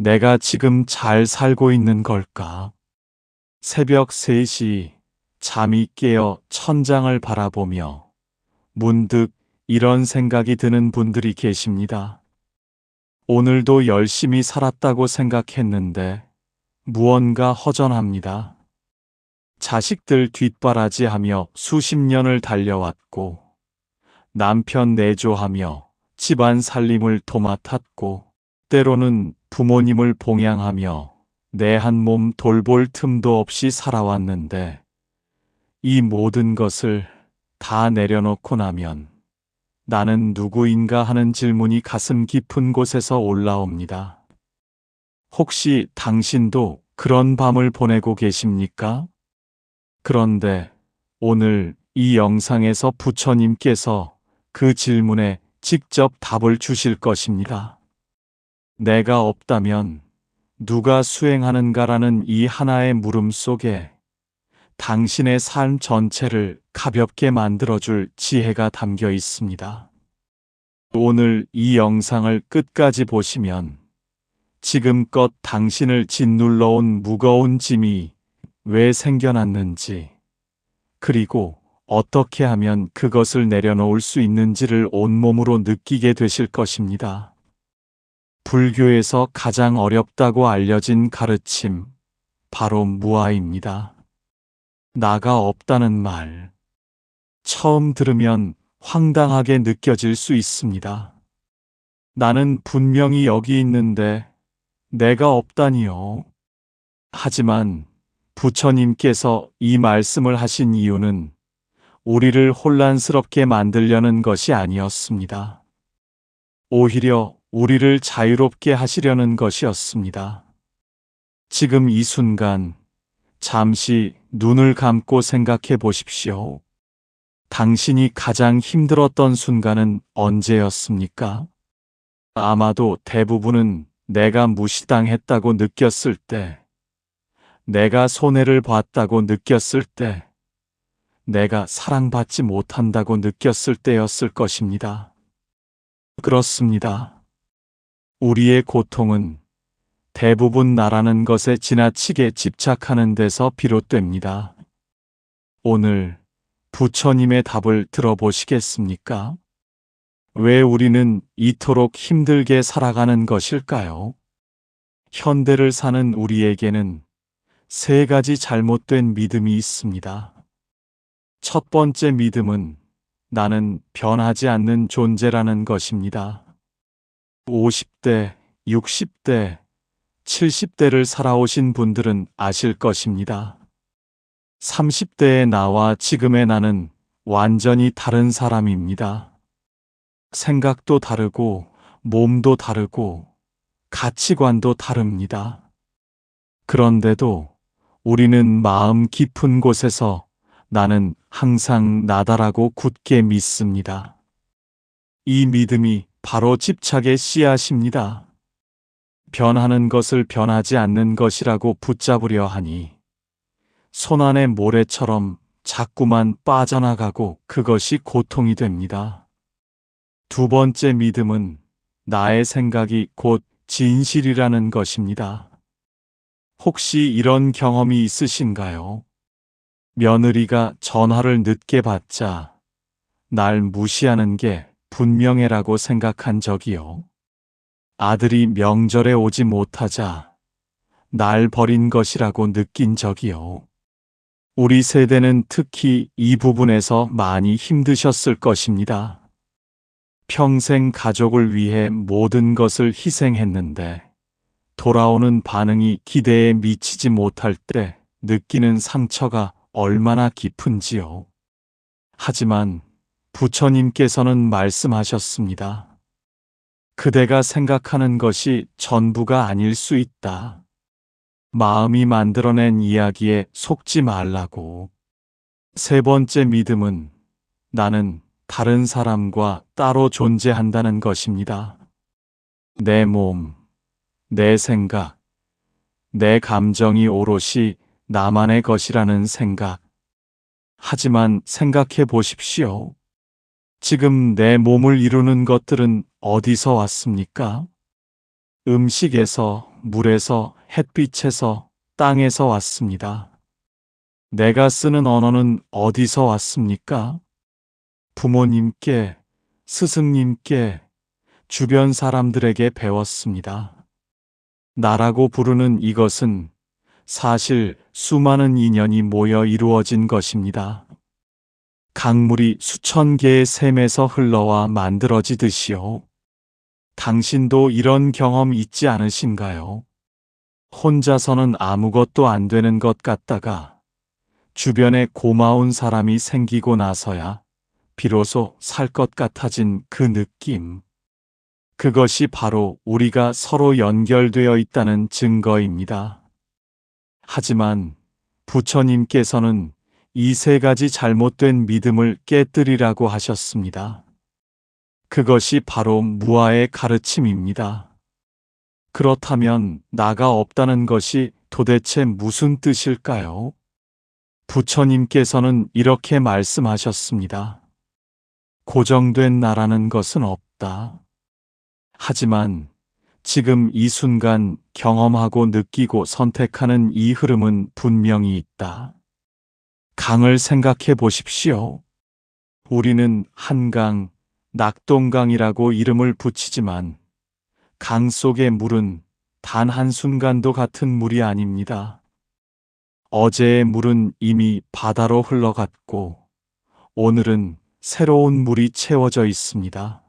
내가 지금 잘 살고 있는 걸까? 새벽 3시 잠이 깨어 천장을 바라보며 문득 이런 생각이 드는 분들이 계십니다. 오늘도 열심히 살았다고 생각했는데 무언가 허전합니다. 자식들 뒷바라지하며 수십 년을 달려왔고 남편 내조하며 집안 살림을 도맡았고 때로는 부모님을 봉양하며 내 한 몸 돌볼 틈도 없이 살아왔는데 이 모든 것을 다 내려놓고 나면 나는 누구인가 하는 질문이 가슴 깊은 곳에서 올라옵니다. 혹시 당신도 그런 밤을 보내고 계십니까? 그런데 오늘 이 영상에서 부처님께서 그 질문에 직접 답을 주실 것입니다. 내가 없다면 누가 수행하는가라는 이 하나의 물음 속에 당신의 삶 전체를 가볍게 만들어줄 지혜가 담겨 있습니다. 오늘 이 영상을 끝까지 보시면 지금껏 당신을 짓눌러온 무거운 짐이 왜 생겨났는지, 그리고 어떻게 하면 그것을 내려놓을 수 있는지를 온몸으로 느끼게 되실 것입니다. 불교에서 가장 어렵다고 알려진 가르침, 바로 무아입니다. 나가 없다는 말. 처음 들으면 황당하게 느껴질 수 있습니다. 나는 분명히 여기 있는데 내가 없다니요. 하지만 부처님께서 이 말씀을 하신 이유는 우리를 혼란스럽게 만들려는 것이 아니었습니다. 오히려 우리를 자유롭게 하시려는 것이었습니다. 지금 이 순간 잠시 눈을 감고 생각해 보십시오. 당신이 가장 힘들었던 순간은 언제였습니까? 아마도 대부분은 내가 무시당했다고 느꼈을 때, 내가 손해를 봤다고 느꼈을 때, 내가 사랑받지 못한다고 느꼈을 때였을 것입니다. 그렇습니다. 우리의 고통은 대부분 나라는 것에 지나치게 집착하는 데서 비롯됩니다. 오늘 부처님의 답을 들어보시겠습니까? 왜 우리는 이토록 힘들게 살아가는 것일까요? 현대를 사는 우리에게는 세 가지 잘못된 믿음이 있습니다. 첫 번째 믿음은 나는 변하지 않는 존재라는 것입니다. 50대, 60대, 70대를 살아오신 분들은 아실 것입니다. 30대의 나와 지금의 나는 완전히 다른 사람입니다. 생각도 다르고, 몸도 다르고, 가치관도 다릅니다. 그런데도 우리는 마음 깊은 곳에서 나는 항상 나다라고 굳게 믿습니다. 이 믿음이 바로 집착의 씨앗입니다. 변하는 것을 변하지 않는 것이라고 붙잡으려 하니 손안의 모래처럼 자꾸만 빠져나가고 그것이 고통이 됩니다. 두 번째 믿음은 나의 생각이 곧 진실이라는 것입니다. 혹시 이런 경험이 있으신가요? 며느리가 전화를 늦게 받자 날 무시하는 게 분명해라고 생각한 적이요. 아들이 명절에 오지 못하자 날 버린 것이라고 느낀 적이요. 우리 세대는 특히 이 부분에서 많이 힘드셨을 것입니다. 평생 가족을 위해 모든 것을 희생했는데 돌아오는 반응이 기대에 미치지 못할 때 느끼는 상처가 얼마나 깊은지요. 하지만 부처님께서는 말씀하셨습니다. 그대가 생각하는 것이 전부가 아닐 수 있다. 마음이 만들어낸 이야기에 속지 말라고. 세 번째 믿음은 나는 다른 사람과 따로 존재한다는 것입니다. 내 몸, 내 생각, 내 감정이 오롯이 나만의 것이라는 생각. 하지만 생각해 보십시오. 지금 내 몸을 이루는 것들은 어디서 왔습니까? 음식에서, 물에서, 햇빛에서, 땅에서 왔습니다. 내가 쓰는 언어는 어디서 왔습니까? 부모님께, 스승님께, 주변 사람들에게 배웠습니다. 나라고 부르는 이것은 사실 수많은 인연이 모여 이루어진 것입니다. 강물이 수천 개의 샘에서 흘러와 만들어지듯이요. 당신도 이런 경험 있지 않으신가요? 혼자서는 아무것도 안 되는 것 같다가 주변에 고마운 사람이 생기고 나서야 비로소 살 것 같아진 그 느낌. 그것이 바로 우리가 서로 연결되어 있다는 증거입니다. 하지만 부처님께서는 이 세 가지 잘못된 믿음을 깨뜨리라고 하셨습니다. 그것이 바로 무아의 가르침입니다. 그렇다면 나가 없다는 것이 도대체 무슨 뜻일까요? 부처님께서는 이렇게 말씀하셨습니다. 고정된 나라는 것은 없다. 하지만 지금 이 순간 경험하고 느끼고 선택하는 이 흐름은 분명히 있다. 강을 생각해 보십시오. 우리는 한강, 낙동강이라고 이름을 붙이지만 강 속의 물은 단 한순간도 같은 물이 아닙니다. 어제의 물은 이미 바다로 흘러갔고 오늘은 새로운 물이 채워져 있습니다.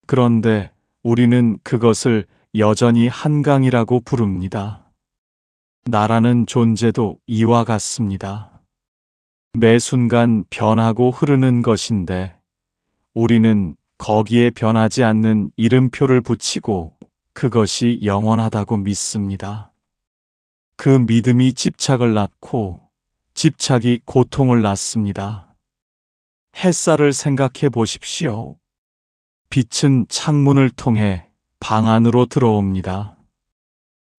그런데 우리는 그것을 여전히 한강이라고 부릅니다. 나라는 존재도 이와 같습니다. 매 순간 변하고 흐르는 것인데 우리는 거기에 변하지 않는 이름표를 붙이고 그것이 영원하다고 믿습니다. 그 믿음이 집착을 낳고 집착이 고통을 낳습니다. 햇살을 생각해 보십시오. 빛은 창문을 통해 방 안으로 들어옵니다.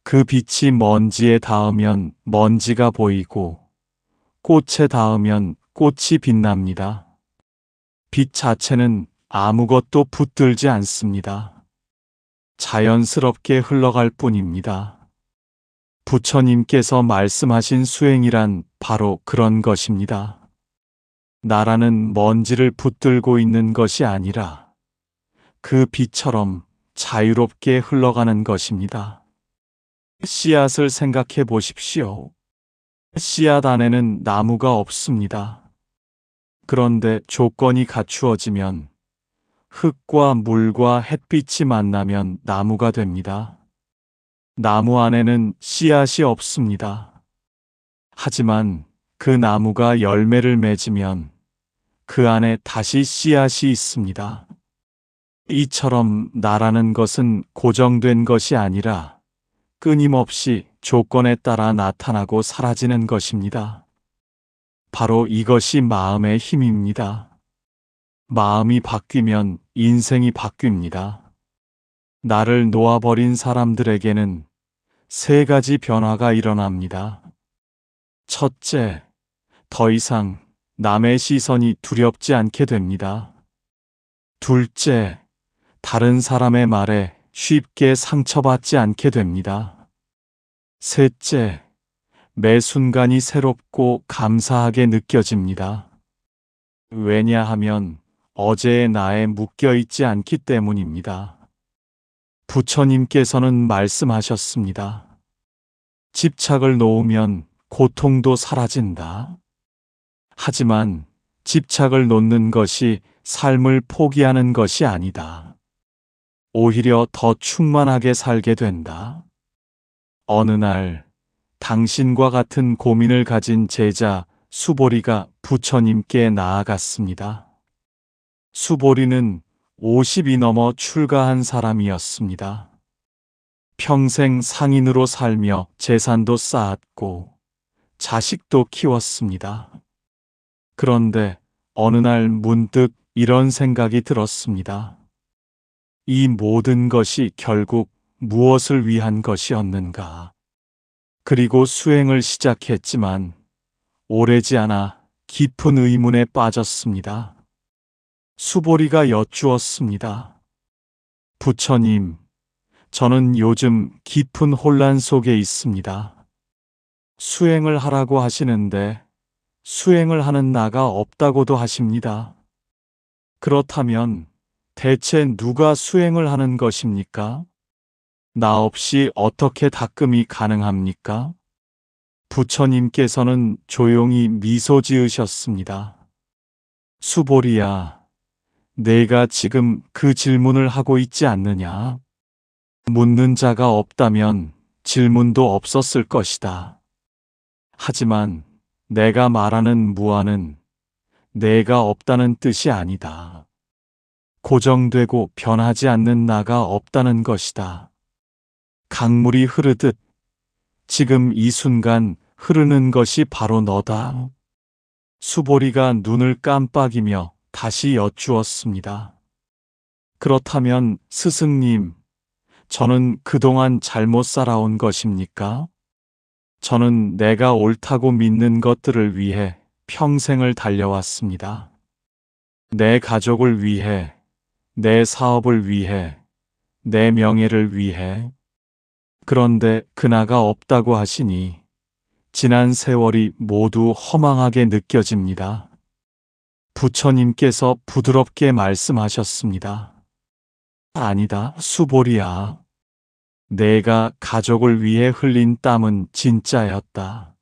그 빛이 먼지에 닿으면 먼지가 보이고 꽃에 닿으면 꽃이 빛납니다. 빛 자체는 아무것도 붙들지 않습니다. 자연스럽게 흘러갈 뿐입니다. 부처님께서 말씀하신 수행이란 바로 그런 것입니다. 나라는 먼지를 붙들고 있는 것이 아니라 그 빛처럼 자유롭게 흘러가는 것입니다. 씨앗을 생각해 보십시오. 씨앗 안에는 나무가 없습니다. 그런데 조건이 갖추어지면 흙과 물과 햇빛이 만나면 나무가 됩니다. 나무 안에는 씨앗이 없습니다. 하지만 그 나무가 열매를 맺으면 그 안에 다시 씨앗이 있습니다. 이처럼 나라는 것은 고정된 것이 아니라 끊임없이 조건에 따라 나타나고 사라지는 것입니다. 바로 이것이 마음의 힘입니다. 마음이 바뀌면 인생이 바뀝니다. 나를 놓아버린 사람들에게는 세 가지 변화가 일어납니다. 첫째, 더 이상 남의 시선이 두렵지 않게 됩니다. 둘째, 다른 사람의 말에 쉽게 상처받지 않게 됩니다. 셋째, 매 순간이 새롭고 감사하게 느껴집니다. 왜냐하면 어제의 나에 묶여있지 않기 때문입니다. 부처님께서는 말씀하셨습니다. 집착을 놓으면 고통도 사라진다. 하지만 집착을 놓는 것이 삶을 포기하는 것이 아니다. 오히려 더 충만하게 살게 된다. 어느 날 당신과 같은 고민을 가진 제자 수보리가 부처님께 나아갔습니다. 수보리는 50이 넘어 출가한 사람이었습니다. 평생 상인으로 살며 재산도 쌓았고 자식도 키웠습니다. 그런데 어느 날 문득 이런 생각이 들었습니다. 이 모든 것이 결국 무엇을 위한 것이었는가? 그리고 수행을 시작했지만 오래지 않아 깊은 의문에 빠졌습니다. 수보리가 여쭈었습니다. 부처님, 저는 요즘 깊은 혼란 속에 있습니다. 수행을 하라고 하시는데 수행을 하는 나가 없다고도 하십니다. 그렇다면 대체 누가 수행을 하는 것입니까? 나 없이 어떻게 닦음이 가능합니까? 부처님께서는 조용히 미소 지으셨습니다. 수보리야, 내가 지금 그 질문을 하고 있지 않느냐? 묻는 자가 없다면 질문도 없었을 것이다. 하지만 내가 말하는 무아는 내가 없다는 뜻이 아니다. 고정되고 변하지 않는 나가 없다는 것이다. 강물이 흐르듯 지금 이 순간 흐르는 것이 바로 너다. 수보리가 눈을 깜빡이며 다시 여쭈었습니다. 그렇다면 스승님, 저는 그동안 잘못 살아온 것입니까? 저는 내가 옳다고 믿는 것들을 위해 평생을 달려왔습니다. 내 가족을 위해, 내 사업을 위해, 내 명예를 위해. 그런데 그나가 없다고 하시니 지난 세월이 모두 허망하게 느껴집니다. 부처님께서 부드럽게 말씀하셨습니다. 아니다, 수보리야. 내가 가족을 위해 흘린 땀은 진짜였다.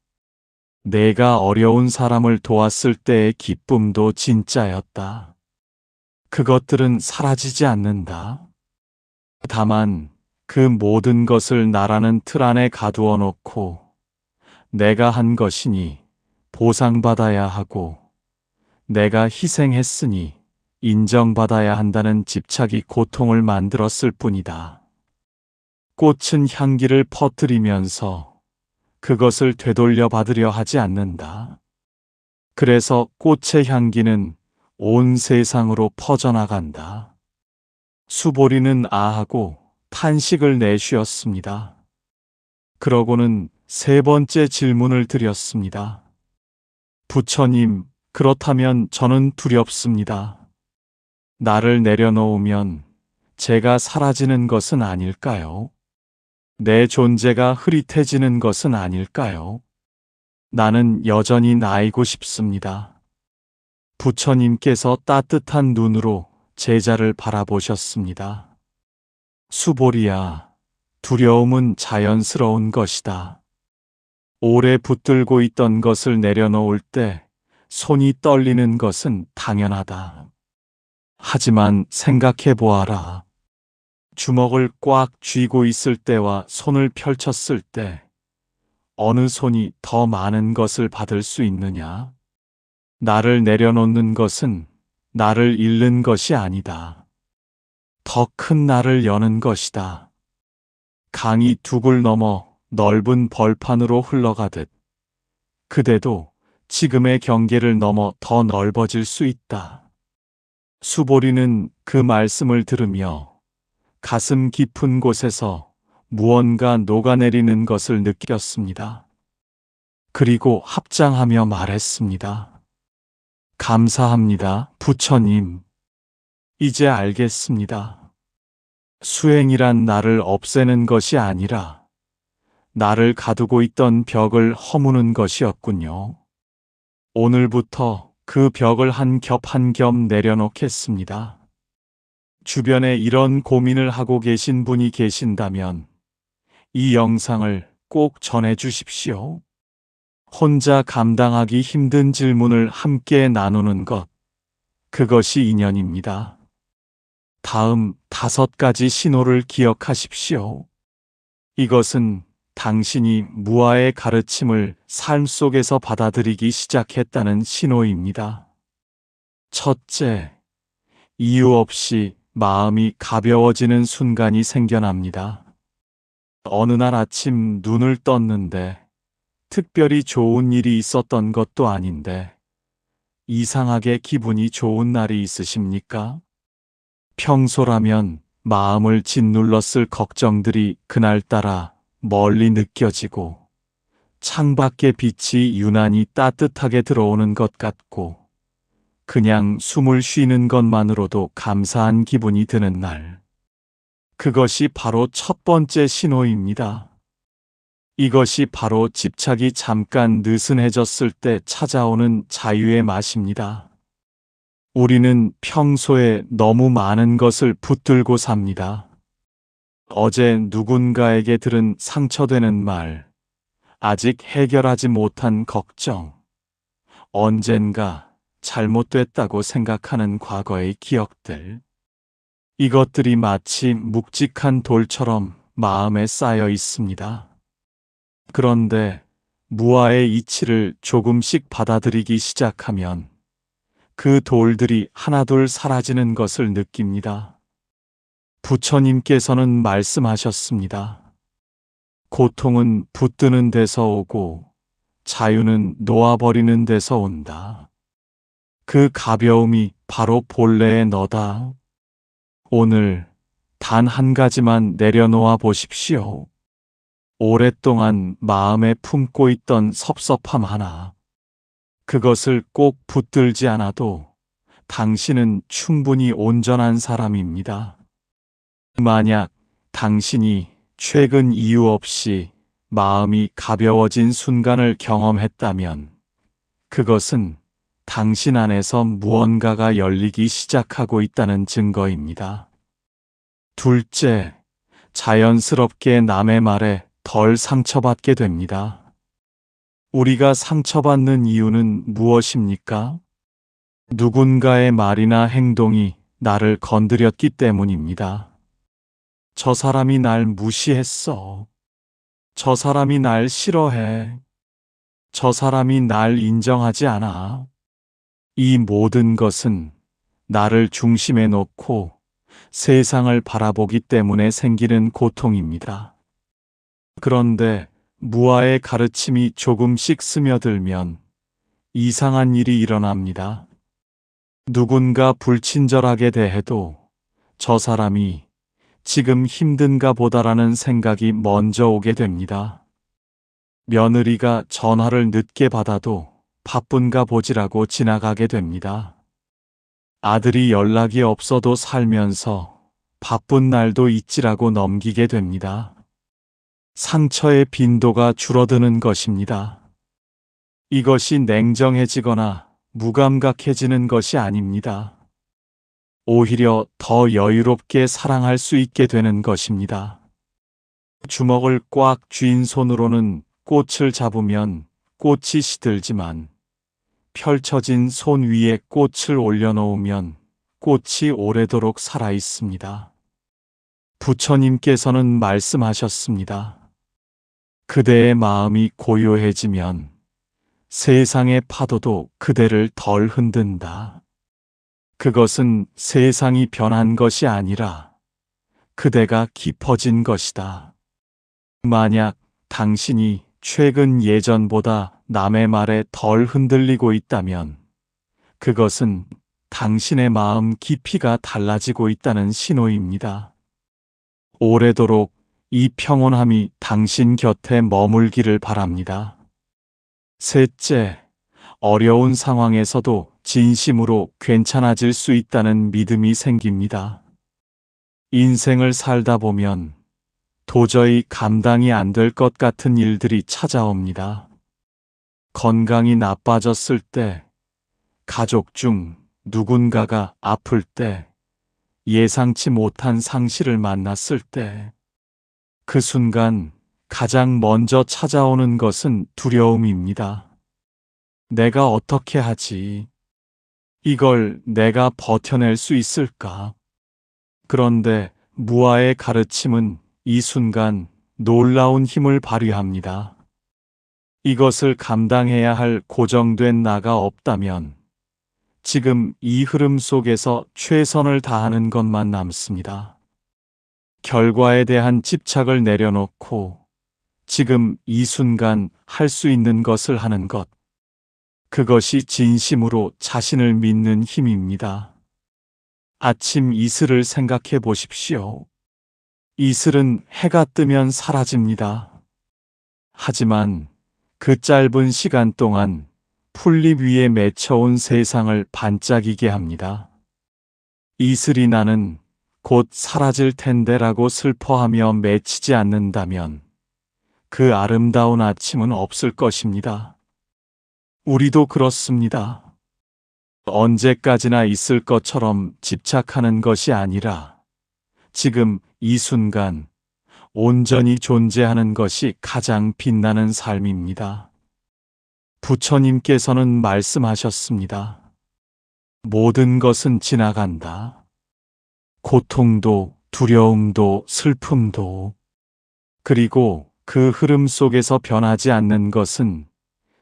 내가 어려운 사람을 도왔을 때의 기쁨도 진짜였다. 그것들은 사라지지 않는다. 다만 그 모든 것을 나라는 틀 안에 가두어 놓고 내가 한 것이니 보상받아야 하고 내가 희생했으니 인정받아야 한다는 집착이 고통을 만들었을 뿐이다. 꽃은 향기를 퍼뜨리면서 그것을 되돌려 받으려 하지 않는다. 그래서 꽃의 향기는 온 세상으로 퍼져나간다. 수보리는 아하고 탄식을 내쉬었습니다. 그러고는 세 번째 질문을 드렸습니다. 부처님, 그렇다면 저는 두렵습니다. 나를 내려놓으면 제가 사라지는 것은 아닐까요? 내 존재가 흐릿해지는 것은 아닐까요? 나는 여전히 나이고 싶습니다. 부처님께서 따뜻한 눈으로 제자를 바라보셨습니다. 수보리야, 두려움은 자연스러운 것이다. 오래 붙들고 있던 것을 내려놓을 때 손이 떨리는 것은 당연하다. 하지만 생각해 보아라. 주먹을 꽉 쥐고 있을 때와 손을 펼쳤을 때 어느 손이 더 많은 것을 받을 수 있느냐? 나를 내려놓는 것은 나를 잃는 것이 아니다. 더 큰 나를 여는 것이다. 강이 둑을 넘어 넓은 벌판으로 흘러가듯 그대도 지금의 경계를 넘어 더 넓어질 수 있다. 수보리는 그 말씀을 들으며 가슴 깊은 곳에서 무언가 녹아내리는 것을 느꼈습니다. 그리고 합장하며 말했습니다. 감사합니다, 부처님. 이제 알겠습니다. 수행이란 나를 없애는 것이 아니라 나를 가두고 있던 벽을 허무는 것이었군요. 오늘부터 그 벽을 한 겹 한 겹 내려놓겠습니다. 주변에 이런 고민을 하고 계신 분이 계신다면 이 영상을 꼭 전해 주십시오. 혼자 감당하기 힘든 질문을 함께 나누는 것, 그것이 인연입니다. 다음 5가지 신호를 기억하십시오. 이것은 당신이 무아의 가르침을 삶 속에서 받아들이기 시작했다는 신호입니다. 첫째, 이유 없이 마음이 가벼워지는 순간이 생겨납니다. 어느 날 아침 눈을 떴는데 특별히 좋은 일이 있었던 것도 아닌데 이상하게 기분이 좋은 날이 있으십니까? 평소라면 마음을 짓눌렀을 걱정들이 그날따라 멀리 느껴지고 창밖의 빛이 유난히 따뜻하게 들어오는 것 같고 그냥 숨을 쉬는 것만으로도 감사한 기분이 드는 날. 그것이 바로 첫 번째 신호입니다. 이것이 바로 집착이 잠깐 느슨해졌을 때 찾아오는 자유의 맛입니다. 우리는 평소에 너무 많은 것을 붙들고 삽니다. 어제 누군가에게 들은 상처되는 말, 아직 해결하지 못한 걱정, 언젠가 잘못됐다고 생각하는 과거의 기억들. 이것들이 마치 묵직한 돌처럼 마음에 쌓여 있습니다. 그런데 무아의 이치를 조금씩 받아들이기 시작하면 그 돌들이 하나둘 사라지는 것을 느낍니다. 부처님께서는 말씀하셨습니다. 고통은 붙드는 데서 오고 자유는 놓아버리는 데서 온다. 그 가벼움이 바로 본래의 너다. 오늘 단 한 가지만 내려놓아 보십시오. 오랫동안 마음에 품고 있던 섭섭함 하나. 그것을 꼭 붙들지 않아도 당신은 충분히 온전한 사람입니다. 만약 당신이 최근 이유 없이 마음이 가벼워진 순간을 경험했다면 그것은 당신 안에서 무언가가 열리기 시작하고 있다는 증거입니다. 둘째, 자연스럽게 남의 말에 덜 상처받게 됩니다. 우리가 상처받는 이유는 무엇입니까? 누군가의 말이나 행동이 나를 건드렸기 때문입니다. 저 사람이 날 무시했어. 저 사람이 날 싫어해. 저 사람이 날 인정하지 않아. 이 모든 것은 나를 중심에 놓고 세상을 바라보기 때문에 생기는 고통입니다. 그런데 무아의 가르침이 조금씩 스며들면 이상한 일이 일어납니다. 누군가 불친절하게 대해도 저 사람이 지금 힘든가 보다라는 생각이 먼저 오게 됩니다. 며느리가 전화를 늦게 받아도 바쁜가 보지라고 지나가게 됩니다. 아들이 연락이 없어도 살면서 바쁜 날도 있지라고 넘기게 됩니다. 상처의 빈도가 줄어드는 것입니다. 이것이 냉정해지거나 무감각해지는 것이 아닙니다. 오히려 더 여유롭게 사랑할 수 있게 되는 것입니다. 주먹을 꽉 쥔 손으로는 꽃을 잡으면 꽃이 시들지만 펼쳐진 손 위에 꽃을 올려놓으면 꽃이 오래도록 살아 있습니다. 부처님께서는 말씀하셨습니다. 그대의 마음이 고요해지면 세상의 파도도 그대를 덜 흔든다. 그것은 세상이 변한 것이 아니라 그대가 깊어진 것이다. 만약 당신이 최근 예전보다 남의 말에 덜 흔들리고 있다면 그것은 당신의 마음 깊이가 달라지고 있다는 신호입니다. 오래도록 이 평온함이 당신 곁에 머물기를 바랍니다. 셋째, 어려운 상황에서도 진심으로 괜찮아질 수 있다는 믿음이 생깁니다. 인생을 살다 보면 도저히 감당이 안 될 것 같은 일들이 찾아옵니다. 건강이 나빠졌을 때, 가족 중 누군가가 아플 때, 예상치 못한 상실을 만났을 때, 그 순간 가장 먼저 찾아오는 것은 두려움입니다. 내가 어떻게 하지? 이걸 내가 버텨낼 수 있을까? 그런데 무아의 가르침은 이 순간 놀라운 힘을 발휘합니다. 이것을 감당해야 할 고정된 나가 없다면 지금 이 흐름 속에서 최선을 다하는 것만 남습니다. 결과에 대한 집착을 내려놓고 지금 이 순간 할 수 있는 것을 하는 것. 그것이 진심으로 자신을 믿는 힘입니다. 아침 이슬을 생각해 보십시오. 이슬은 해가 뜨면 사라집니다. 하지만 그 짧은 시간 동안 풀잎 위에 맺혀온 세상을 반짝이게 합니다. 이슬이 나는 곧 사라질 텐데라고 슬퍼하며 맺히지 않는다면 그 아름다운 아침은 없을 것입니다. 우리도 그렇습니다. 언제까지나 있을 것처럼 집착하는 것이 아니라 지금 이 순간 온전히 존재하는 것이 가장 빛나는 삶입니다. 부처님께서는 말씀하셨습니다. 모든 것은 지나간다. 고통도, 두려움도, 슬픔도. 그리고 그 흐름 속에서 변하지 않는 것은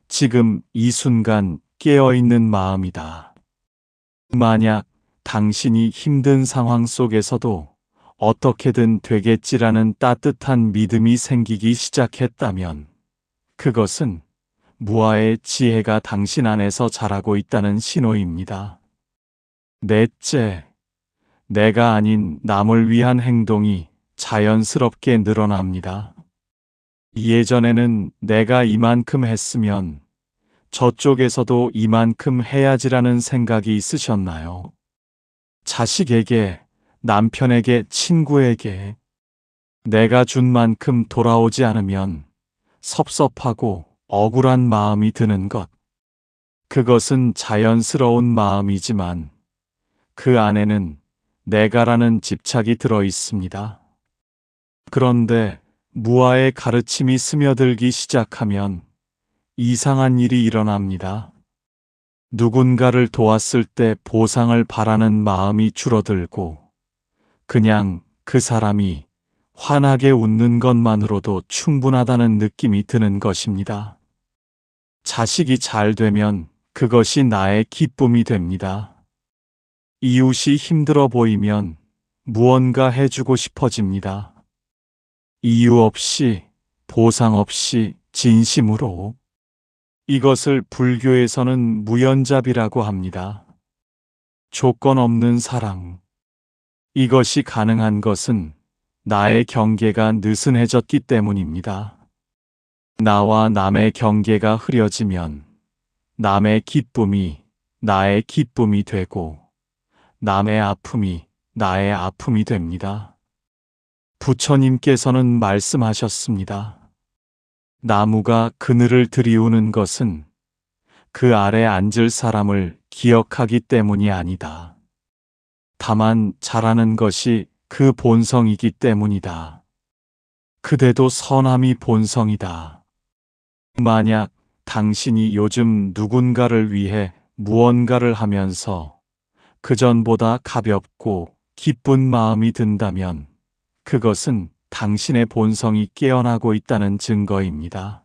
지금 이 순간 깨어있는 마음이다. 만약 당신이 힘든 상황 속에서도 어떻게든 되겠지라는 따뜻한 믿음이 생기기 시작했다면 그것은 무아의 지혜가 당신 안에서 자라고 있다는 신호입니다. 넷째, 내가 아닌 남을 위한 행동이 자연스럽게 늘어납니다. 예전에는 내가 이만큼 했으면 저쪽에서도 이만큼 해야지라는 생각이 있으셨나요? 자식에게, 남편에게, 친구에게 내가 준 만큼 돌아오지 않으면 섭섭하고 억울한 마음이 드는 것. 그것은 자연스러운 마음이지만 그 안에는 내가라는 집착이 들어 있습니다. 그런데 무아의 가르침이 스며들기 시작하면 이상한 일이 일어납니다. 누군가를 도왔을 때 보상을 바라는 마음이 줄어들고 그냥 그 사람이 환하게 웃는 것만으로도 충분하다는 느낌이 드는 것입니다. 자식이 잘 되면 그것이 나의 기쁨이 됩니다. 이웃이 힘들어 보이면 무언가 해주고 싶어집니다. 이유 없이, 보상 없이, 진심으로. 이것을 불교에서는 무연잡이라고 합니다. 조건 없는 사랑. 이것이 가능한 것은 나의 경계가 느슨해졌기 때문입니다. 나와 남의 경계가 흐려지면 남의 기쁨이 나의 기쁨이 되고 남의 아픔이 나의 아픔이 됩니다. 부처님께서는 말씀하셨습니다. 나무가 그늘을 들이우는 것은 그 아래 앉을 사람을 기억하기 때문이 아니다. 다만 자라는 것이 그 본성이기 때문이다. 그대도 선함이 본성이다. 만약 당신이 요즘 누군가를 위해 무언가를 하면서 그전보다 가볍고 기쁜 마음이 든다면 그것은 당신의 본성이 깨어나고 있다는 증거입니다.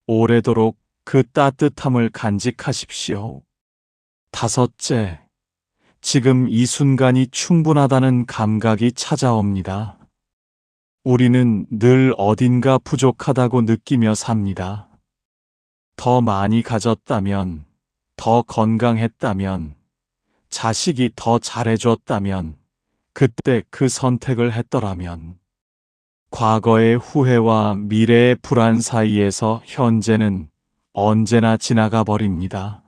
오래도록 그 따뜻함을 간직하십시오. 다섯째, 지금 이 순간이 충분하다는 감각이 찾아옵니다. 우리는 늘 어딘가 부족하다고 느끼며 삽니다. 더 많이 가졌다면, 더 건강했다면, 자식이 더 잘해줬다면, 그때 그 선택을 했더라면, 과거의 후회와 미래의 불안 사이에서 현재는 언제나 지나가 버립니다.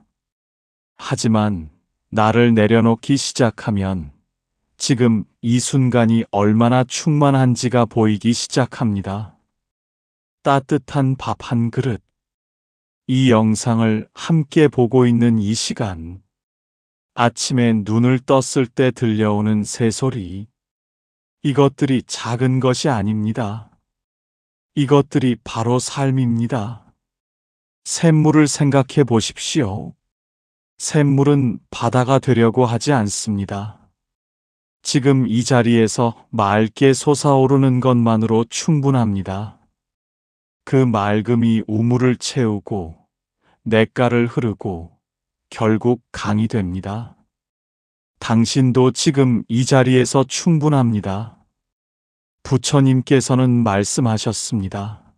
하지만 나를 내려놓기 시작하면 지금 이 순간이 얼마나 충만한지가 보이기 시작합니다. 따뜻한 밥 한 그릇. 이 영상을 함께 보고 있는 이 시간. 아침에 눈을 떴을 때 들려오는 새소리. 이것들이 작은 것이 아닙니다. 이것들이 바로 삶입니다. 샘물을 생각해 보십시오. 샘물은 바다가 되려고 하지 않습니다. 지금 이 자리에서 맑게 솟아오르는 것만으로 충분합니다. 그 맑음이 우물을 채우고 냇가를 흐르고 결국 강이 됩니다. 당신도 지금 이 자리에서 충분합니다. 부처님께서는 말씀하셨습니다.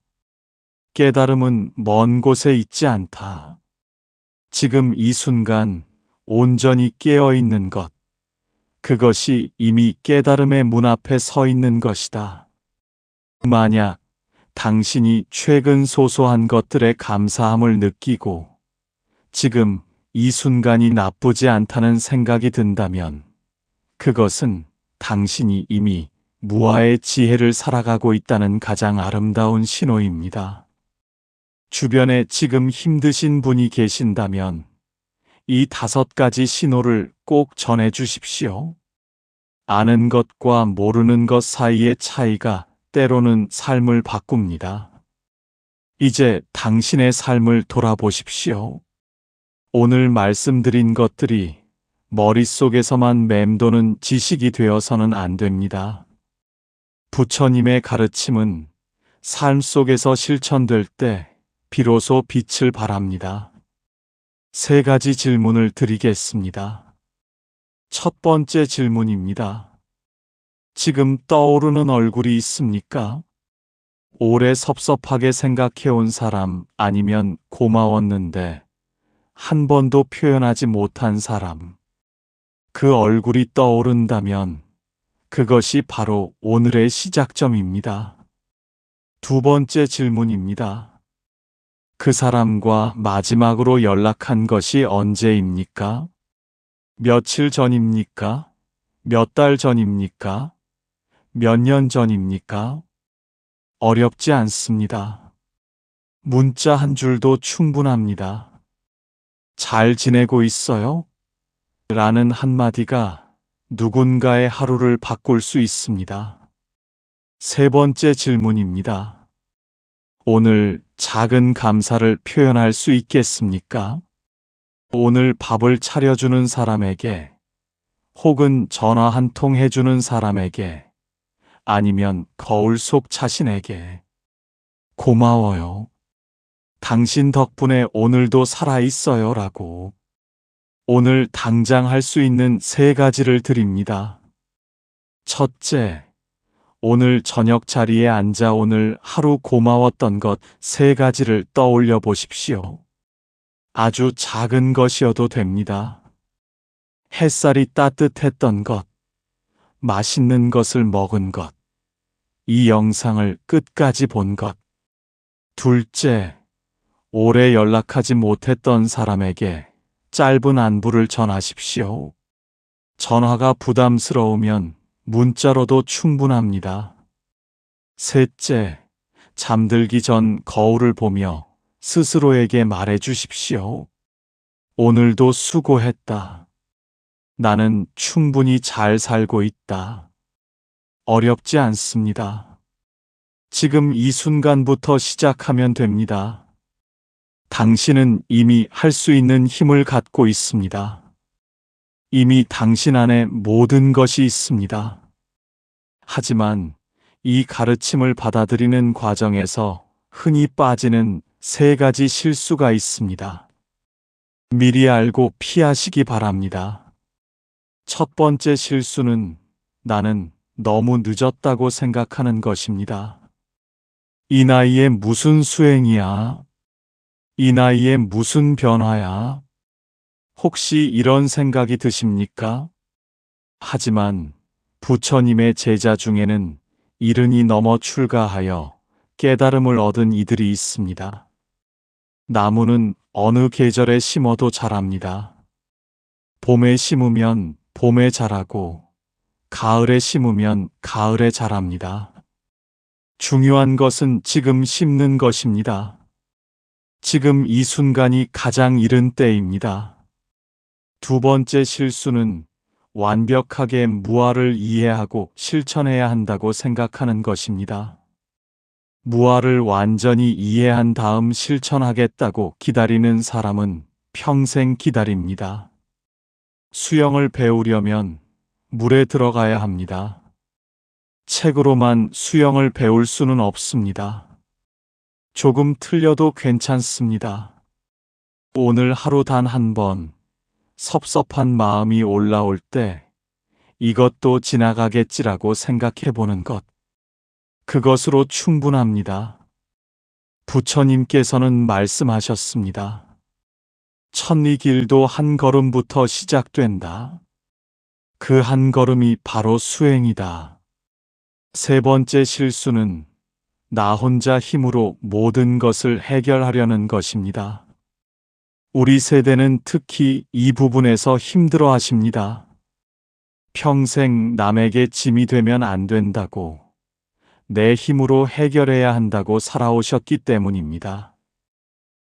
깨달음은 먼 곳에 있지 않다. 지금 이 순간 온전히 깨어 있는 것, 그것이 이미 깨달음의 문 앞에 서 있는 것이다. 만약 당신이 최근 소소한 것들에 감사함을 느끼고 지금 이 순간이 나쁘지 않다는 생각이 든다면 그것은 당신이 이미 무아의 지혜를 살아가고 있다는 가장 아름다운 신호입니다. 주변에 지금 힘드신 분이 계신다면 이 5가지 신호를 꼭 전해 주십시오. 아는 것과 모르는 것 사이의 차이가 때로는 삶을 바꿉니다. 이제 당신의 삶을 돌아보십시오. 오늘 말씀드린 것들이 머릿속에서만 맴도는 지식이 되어서는 안 됩니다. 부처님의 가르침은 삶 속에서 실천될 때 비로소 빛을 발합니다. 3가지 질문을 드리겠습니다. 첫 번째 질문입니다. 지금 떠오르는 얼굴이 있습니까? 오래 섭섭하게 생각해온 사람, 아니면 고마웠는데 한 번도 표현하지 못한 사람. 그 얼굴이 떠오른다면 그것이 바로 오늘의 시작점입니다. 두 번째 질문입니다. 그 사람과 마지막으로 연락한 것이 언제입니까? 며칠 전입니까? 몇 달 전입니까? 몇 년 전입니까? 어렵지 않습니다. 문자 한 줄도 충분합니다. 잘 지내고 있어요? 라는 한마디가 누군가의 하루를 바꿀 수 있습니다. 세 번째 질문입니다. 오늘 작은 감사를 표현할 수 있겠습니까? 오늘 밥을 차려주는 사람에게, 혹은 전화 한 통 해주는 사람에게, 아니면 거울 속 자신에게 고마워요. 당신 덕분에 오늘도 살아있어요 라고. 오늘 당장 할 수 있는 3가지를 드립니다. 첫째, 오늘 저녁 자리에 앉아 오늘 하루 고마웠던 것 3가지를 떠올려 보십시오. 아주 작은 것이어도 됩니다. 햇살이 따뜻했던 것, 맛있는 것을 먹은 것, 이 영상을 끝까지 본 것. 둘째, 오래 연락하지 못했던 사람에게 짧은 안부를 전하십시오. 전화가 부담스러우면 문자로도 충분합니다. 셋째, 잠들기 전 거울을 보며 스스로에게 말해 주십시오. 오늘도 수고했다. 나는 충분히 잘 살고 있다. 어렵지 않습니다. 지금 이 순간부터 시작하면 됩니다. 당신은 이미 할 수 있는 힘을 갖고 있습니다. 이미 당신 안에 모든 것이 있습니다. 하지만 이 가르침을 받아들이는 과정에서 흔히 빠지는 3가지 실수가 있습니다. 미리 알고 피하시기 바랍니다. 첫 번째 실수는 나는 너무 늦었다고 생각하는 것입니다. 이 나이에 무슨 수행이야? 이 나이에 무슨 변화야? 혹시 이런 생각이 드십니까? 하지만 부처님의 제자 중에는 70이 넘어 출가하여 깨달음을 얻은 이들이 있습니다. 나무는 어느 계절에 심어도 자랍니다. 봄에 심으면 봄에 자라고 가을에 심으면 가을에 자랍니다. 중요한 것은 지금 심는 것입니다. 지금 이 순간이 가장 이른 때입니다. 두 번째 실수는 완벽하게 무아를 이해하고 실천해야 한다고 생각하는 것입니다. 무아를 완전히 이해한 다음 실천하겠다고 기다리는 사람은 평생 기다립니다. 수영을 배우려면 물에 들어가야 합니다. 책으로만 수영을 배울 수는 없습니다. 조금 틀려도 괜찮습니다. 오늘 하루 단 한 번 섭섭한 마음이 올라올 때 이것도 지나가겠지라고 생각해 보는 것. 그것으로 충분합니다. 부처님께서는 말씀하셨습니다. 천리 길도 한 걸음부터 시작된다. 그 한 걸음이 바로 수행이다. 세 번째 실수는 나 혼자 힘으로 모든 것을 해결하려는 것입니다. 우리 세대는 특히 이 부분에서 힘들어 하십니다. 평생 남에게 짐이 되면 안 된다고, 내 힘으로 해결해야 한다고 살아오셨기 때문입니다.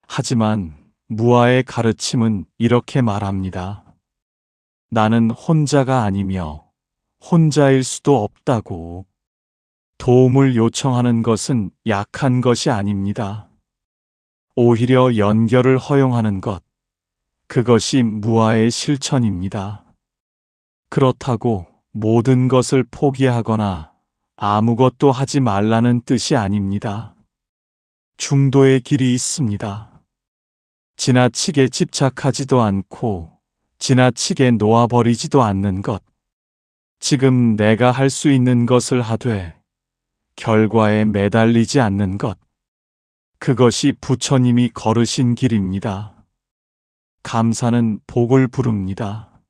하지만 무아의 가르침은 이렇게 말합니다. 나는 혼자가 아니며 혼자일 수도 없다고. 도움을 요청하는 것은 약한 것이 아닙니다. 오히려 연결을 허용하는 것, 그것이 무아의 실천입니다. 그렇다고 모든 것을 포기하거나 아무것도 하지 말라는 뜻이 아닙니다. 중도의 길이 있습니다. 지나치게 집착하지도 않고 지나치게 놓아버리지도 않는 것. 지금 내가 할 수 있는 것을 하되 결과에 매달리지 않는 것. 그것이 부처님이 걸으신 길입니다. 감사는 복을 부릅니다.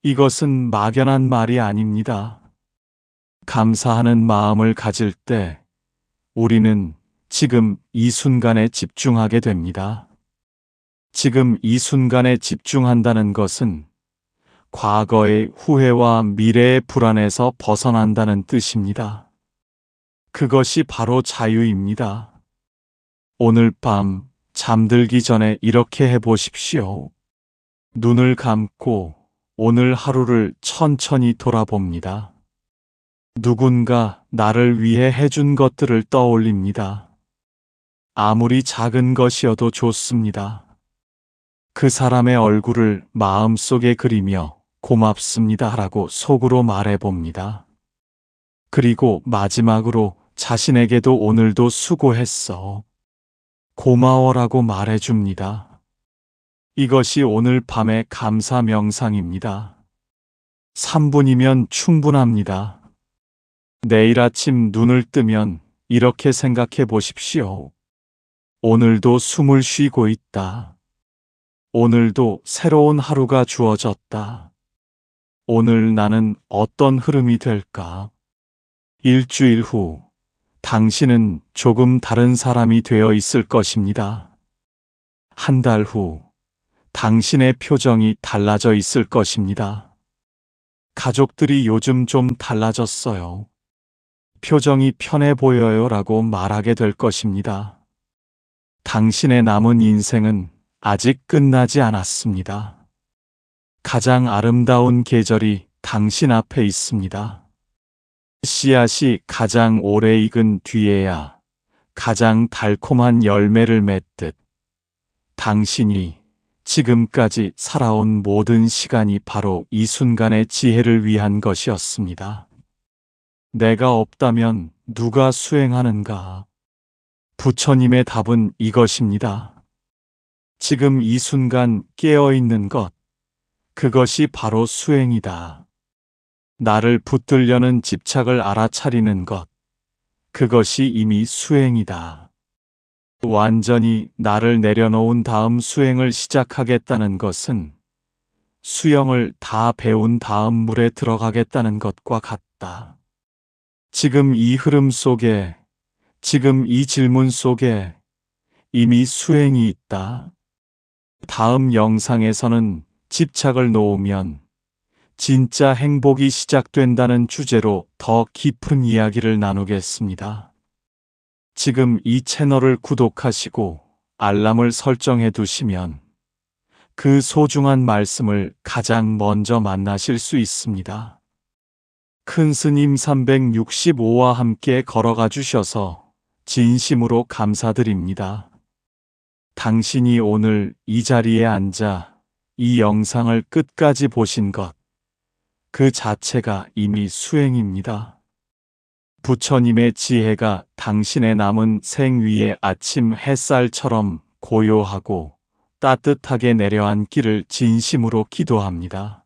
이것은 막연한 말이 아닙니다. 감사하는 마음을 가질 때 우리는 지금 이 순간에 집중하게 됩니다. 지금 이 순간에 집중한다는 것은 과거의 후회와 미래의 불안에서 벗어난다는 뜻입니다. 그것이 바로 자유입니다. 오늘 밤 잠들기 전에 이렇게 해보십시오. 눈을 감고 오늘 하루를 천천히 돌아봅니다. 누군가 나를 위해 해준 것들을 떠올립니다. 아무리 작은 것이어도 좋습니다. 그 사람의 얼굴을 마음속에 그리며 고맙습니다 라고 속으로 말해봅니다. 그리고 마지막으로 자신에게도 오늘도 수고했어. 고마워라고 말해줍니다. 이것이 오늘 밤의 감사 명상입니다. 3분이면 충분합니다. 내일 아침 눈을 뜨면 이렇게 생각해 보십시오. 오늘도 숨을 쉬고 있다. 오늘도 새로운 하루가 주어졌다. 오늘 나는 어떤 흐름이 될까? 일주일 후, 당신은 조금 다른 사람이 되어 있을 것입니다. 한 달 후, 당신의 표정이 달라져 있을 것입니다. 가족들이 요즘 좀 달라졌어요. 표정이 편해 보여요 라고 말하게 될 것입니다. 당신의 남은 인생은 아직 끝나지 않았습니다. 가장 아름다운 계절이 당신 앞에 있습니다. 씨앗이 가장 오래 익은 뒤에야 가장 달콤한 열매를 맺듯 당신이 지금까지 살아온 모든 시간이 바로 이 순간의 지혜를 위한 것이었습니다. 내가 없다면 누가 수행하는가? 부처님의 답은 이것입니다. 지금 이 순간 깨어있는 것, 그것이 바로 수행이다. 나를 붙들려는 집착을 알아차리는 것, 그것이 이미 수행이다. 완전히 나를 내려놓은 다음 수행을 시작하겠다는 것은 수영을 다 배운 다음 물에 들어가겠다는 것과 같다. 지금 이 흐름 속에, 지금 이 질문 속에 이미 수행이 있다. 다음 영상에서는 집착을 놓으면 진짜 행복이 시작된다는 주제로 더 깊은 이야기를 나누겠습니다. 지금 이 채널을 구독하시고 알람을 설정해 두시면 그 소중한 말씀을 가장 먼저 만나실 수 있습니다. 큰 스님 365와 함께 걸어가 주셔서 진심으로 감사드립니다. 당신이 오늘 이 자리에 앉아 이 영상을 끝까지 보신 것, 그 자체가 이미 수행입니다. 부처님의 지혜가 당신의 남은 생 위에 아침 햇살처럼 고요하고 따뜻하게 내려앉기를 진심으로 기도합니다.